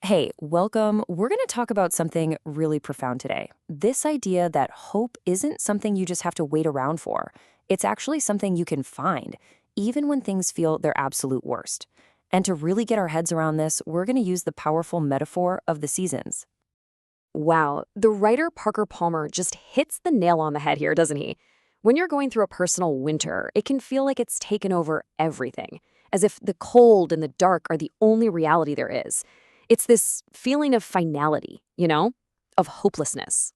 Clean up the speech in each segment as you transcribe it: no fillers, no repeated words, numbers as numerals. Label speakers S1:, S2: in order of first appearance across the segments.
S1: Hey, welcome. We're going to talk about something really profound today. This idea that hope isn't something you just have to wait around for. It's actually something you can find, even when things feel their absolute worst. And to really get our heads around this, we're going to use the powerful metaphor of the seasons.
S2: Wow, the writer Parker Palmer just hits the nail on the head here, doesn't he? When you're going through a personal winter, it can feel like it's taken over everything, as if the cold and the dark are the only reality there is. It's this feeling of finality, of hopelessness.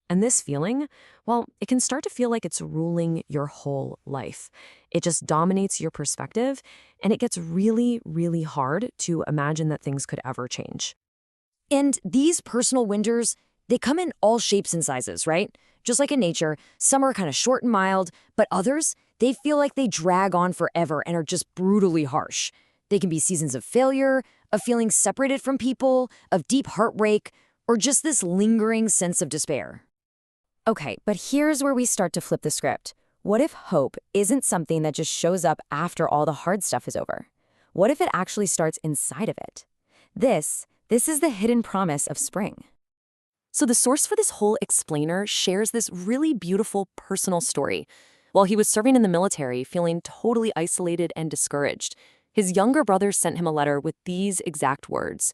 S1: And this feeling, well, it can start to feel like it's ruling your whole life. It just dominates your perspective, and it gets really, really hard to imagine that things could ever change.
S3: And these personal winters, they come in all shapes and sizes, right? Just like in nature, some are kind of short and mild, but others, they feel like they drag on forever and are just brutally harsh. They can be seasons of failure, of feeling separated from people, of deep heartbreak, or just this lingering sense of despair. Okay, but here's where we start to flip the script. What if hope isn't something that just shows up after all the hard stuff is over? What if it actually starts inside of it? This is the hidden promise of spring.
S1: So the source for this whole explainer shares this really beautiful personal story. While he was serving in the military, feeling totally isolated and discouraged, his younger brother sent him a letter with these exact words.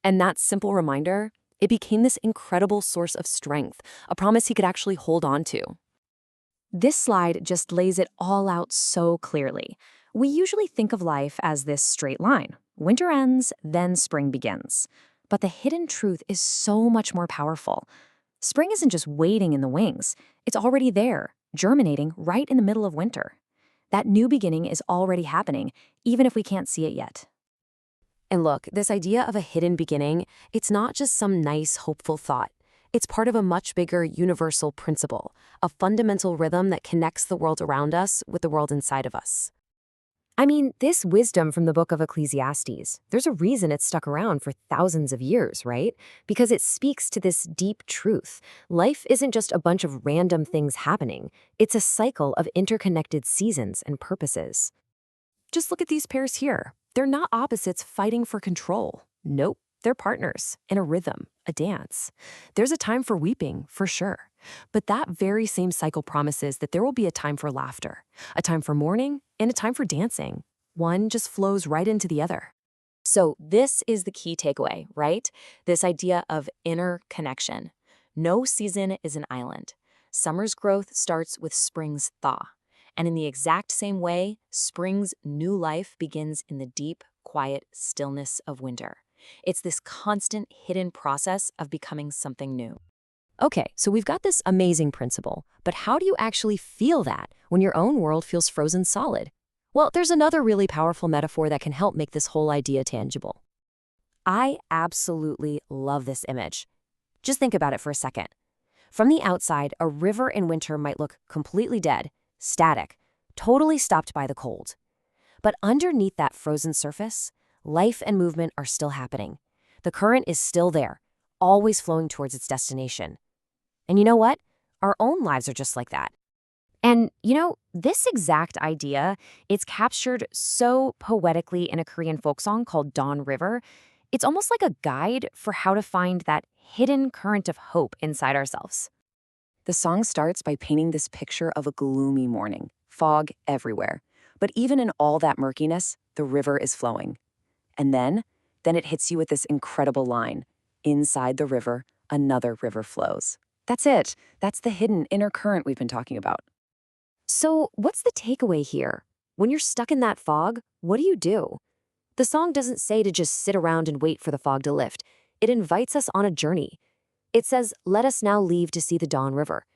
S1: And that simple reminder, it became this incredible source of strength, a promise he could actually hold on to.
S3: This slide just lays it all out so clearly. We usually think of life as this straight line. Winter ends, then spring begins. But the hidden truth is so much more powerful. Spring isn't just waiting in the wings. It's already there, germinating right in the middle of winter. That new beginning is already happening, even if we can't see it yet.
S2: And look, this idea of a hidden beginning, it's not just some nice, hopeful thought. It's part of a much bigger universal principle, a fundamental rhythm that connects the world around us with the world inside of us.
S3: I mean, this wisdom from the book of Ecclesiastes, there's a reason it's stuck around for thousands of years, right? Because it speaks to this deep truth. Life isn't just a bunch of random things happening. It's a cycle of interconnected seasons and purposes.
S1: Just look at these pairs here. They're not opposites fighting for control. Nope, they're partners in a rhythm, a dance. There's a time for weeping, for sure. But that very same cycle promises that there will be a time for laughter, a time for mourning, and a time for dancing. One just flows right into the other.
S2: So this is the key takeaway, right? This idea of inner connection. No season is an island. Summer's growth starts with spring's thaw. And in the exact same way, spring's new life begins in the deep, quiet stillness of winter. It's this constant hidden process of becoming something new.
S1: Okay, so we've got this amazing principle, but how do you actually feel that when your own world feels frozen solid? Well, there's another really powerful metaphor that can help make this whole idea tangible.
S3: I absolutely love this image. Just think about it for a second. From the outside, a river in winter might look completely dead, static, totally stopped by the cold. But underneath that frozen surface, life and movement are still happening. The current is still there, always flowing towards its destination. And you know what? Our own lives are just like that. And, this exact idea, it's captured so poetically in a Korean folk song called Dawn River. It's almost like a guide for how to find that hidden current of hope inside ourselves.
S1: The song starts by painting this picture of a gloomy morning, fog everywhere. But even in all that murkiness, the river is flowing. And then it hits you with this incredible line. Inside the river, another river flows. That's it. That's the hidden inner current we've been talking about.
S2: So what's the takeaway here? When you're stuck in that fog, what do? The song doesn't say to just sit around and wait for the fog to lift. It invites us on a journey. It says, let us now leave to see the Dawn River.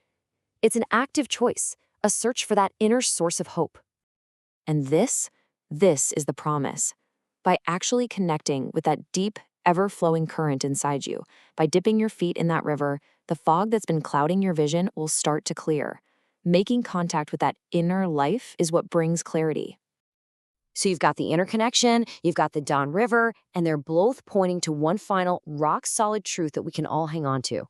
S2: It's an active choice, a search for that inner source of hope. And this is the promise. By actually connecting with that deep, ever-flowing current inside you, by dipping your feet in that river, the fog that's been clouding your vision will start to clear. Making contact with that inner life is what brings clarity. So you've got the inner connection, you've got the Dawn River, and they're both pointing to one final rock-solid truth that we can all hang on to.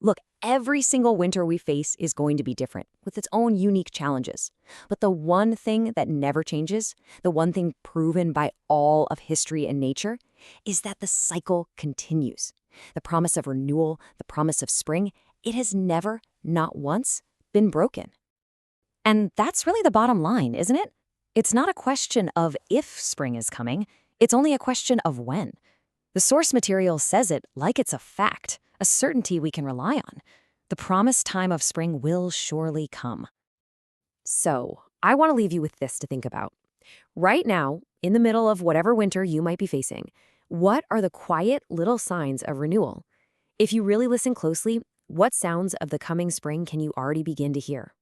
S2: Look,
S3: Every single winter we face is going to be different, with its own unique challenges. But the one thing that never changes, the one thing proven by all of history and nature, is that the cycle continues. The promise of renewal, the promise of spring, it has never, not once, been broken. And that's really the bottom line, isn't it? It's not a question of if spring is coming, it's only a question of when. The source material says it like it's a fact, a certainty we can rely on. The promised time of spring will surely come. So, I want to leave you with this to think about. Right now, in the middle of whatever winter you might be facing, what are the quiet little signs of renewal? If you really listen closely, what sounds of the coming spring can you already begin to hear?